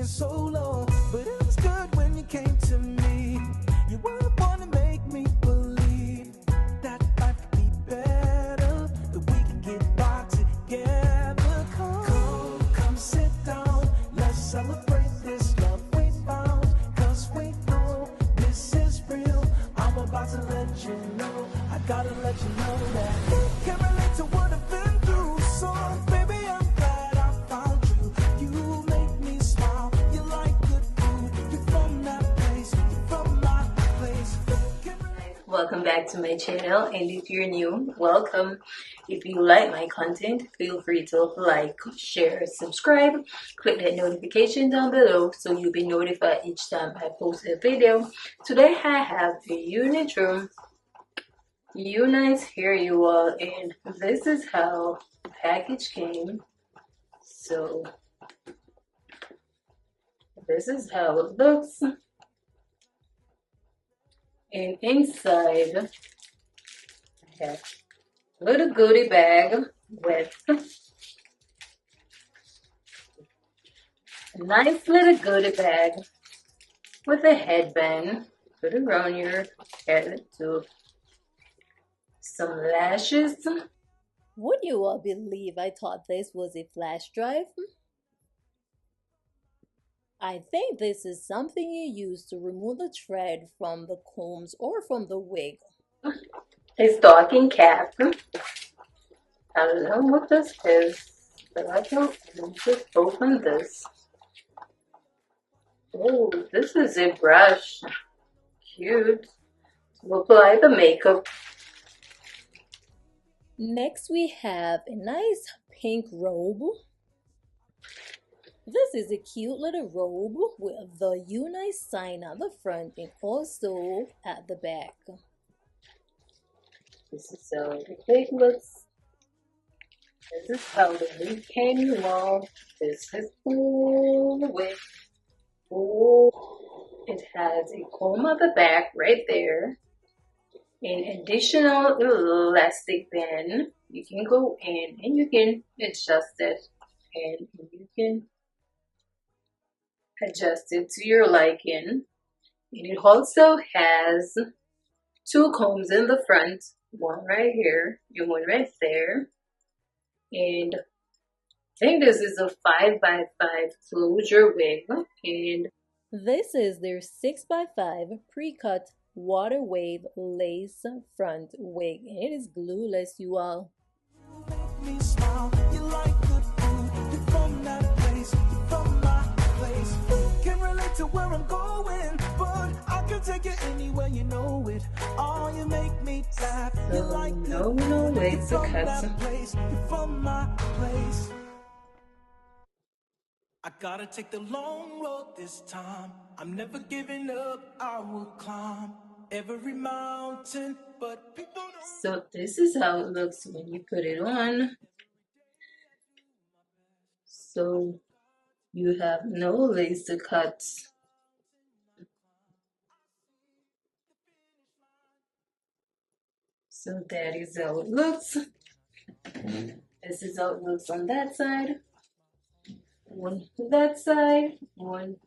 being so low, but it was good when you came to me. You were the one to make me believe that life could be better, that we could get by together. Come sit down, let's celebrate this love we found, 'cause we know this is real. I'm about to let you know, I gotta let you know that can't relate to what I've been through, so baby I'm glad I found you. You make me smile, you like good food, you're from that place, you're from my place. Welcome back to my channel, and if you're new, welcome. If you like my content, feel free to like, share, subscribe, click that notification down below so you'll be notified each time I post a video. Today I have a unit room unite here, you all, and this is how the package came. So this is how it looks, and inside I have a little goodie bag with a nice little goodie bag with a headband. Put it around your head to some lashes. Would you all believe I thought this was a flash drive? I think this is something you use to remove the thread from the combs or from the wig. A stocking cap. I don't know what this is, but I can just open this. Oh, this is a brush. Cute. We'll apply the makeup. Next we have a nice pink robe. This is a cute little robe with the Unite sign at the front and also at the back. This is how the wig looks. This is how the wig came, you all. This is full wig. Oh, it has a comb at the back right there. An additional elastic band. You can go in and you can adjust it, and you can adjust it to your liking. And it also has two combs in the front, one right here and one right there. And I think this is a 5x5 closure wig, and this is their 6x5 pre-cut water wave lace front wig, and it is glueless, you all. You make me smile, you like good food, you're from that place, you're from my place. Can't relate to where I'm going, but I can take you anywhere, you know it. Oh, you make me laugh, you like good food, ways to cut. that place, you're from my place. I gotta take the long road this time. I'm never giving up, I will climb every mountain, but people don't. So this is how it looks when you put it on. So you have no laser cuts. So that is how it looks. This is how it looks on that side. One to that side. One.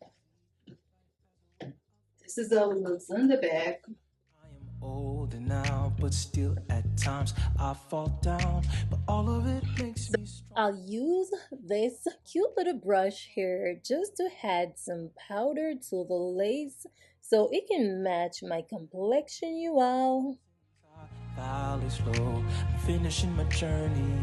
This is how it looks on the back. I am older now, but still at times I fall down. But all of it makes me strong. I'll use this cute little brush here just to add some powder to the lace so it can match my complexion, you all. Valley slow, I'm finishing my journey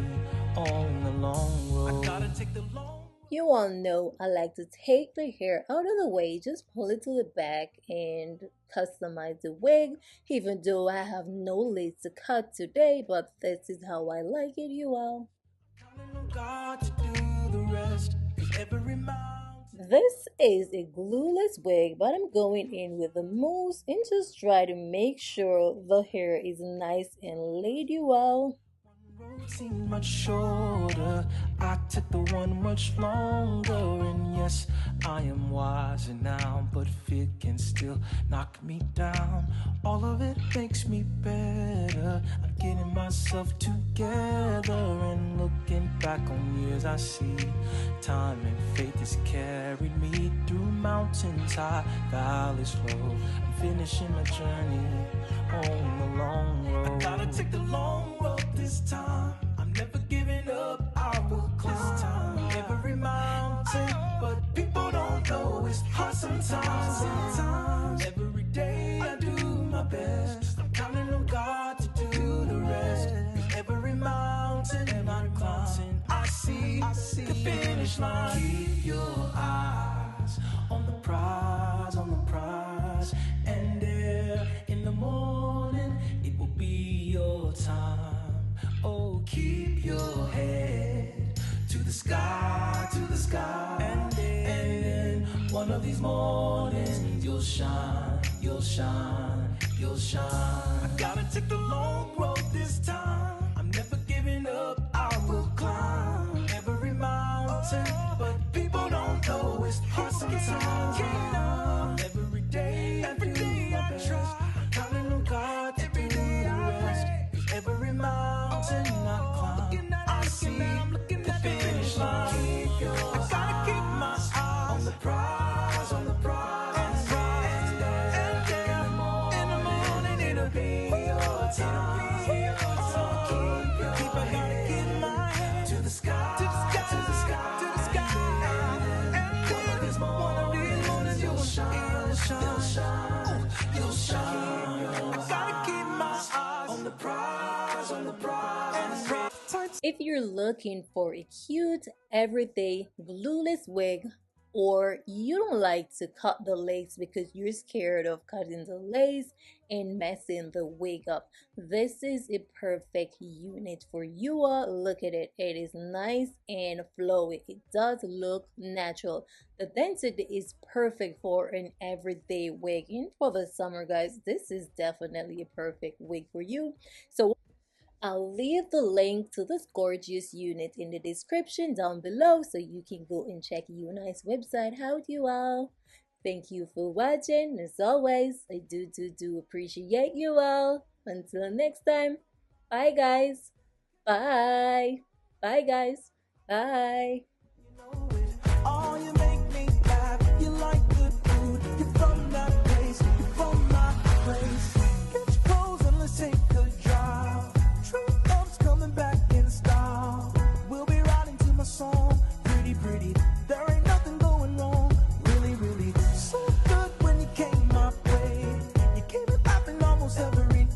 on the long road. I gotta take the long. You all know I like to take the hair out of the way, just pull it to the back and customize the wig, even though I have no lace to cut today, but this is how I like it, you all. This is a glueless wig, but I'm going in with the mousse and just try to make sure the hair is nice and laid, you all. Seemed much shorter. I took the one much longer, and Yes, I am wiser now, but fear can still knock me down. All of it makes me better. I'm getting myself together and looking back on years I see. Time and faith has carried me through mountains high, valleys low. I'm finishing my journey on the long road. I gotta take the long road this time. I'm never giving up. I will climb this time. Every mountain, but people don't know it's hard sometimes. Every day I do my best. I'm counting on God to do the rest. 'Cause every mountain I climb, I see the finish line. Keep your eyes on the prize, and there in the morning it will be your time. Oh, keep your head to the sky, and then one of these mornings you'll shine, you'll shine. I gotta take the long road this time. I'm never giving up. I will climb every mountain, but people don't know it's hard sometimes. Every day I try. I'm counting on God to do the rest. 'Cause every mountain I climb, I see the finish line. I gotta keep my eyes on the prize, and in the morning it'll be your time. Keep I gotta keep my head to the sky, and one of these mornings you'll shine, you'll shine. I gotta keep my eyes on the prize, If you're looking for a cute, everyday, glueless wig, or you don't like to cut the lace because you're scared of cutting the lace and messing the wig up, this is a perfect unit for you all. Look at it. It is nice and flowy. It does look natural. The density is perfect for an everyday wig. And for the summer, guys, this is definitely a perfect wig for you. So I'll leave the link to this gorgeous unit in the description down below so you can go and check Uni's website out, you all. Thank you for watching. As always, I do appreciate you all. Until next time, bye guys. Bye. Bye guys. Bye.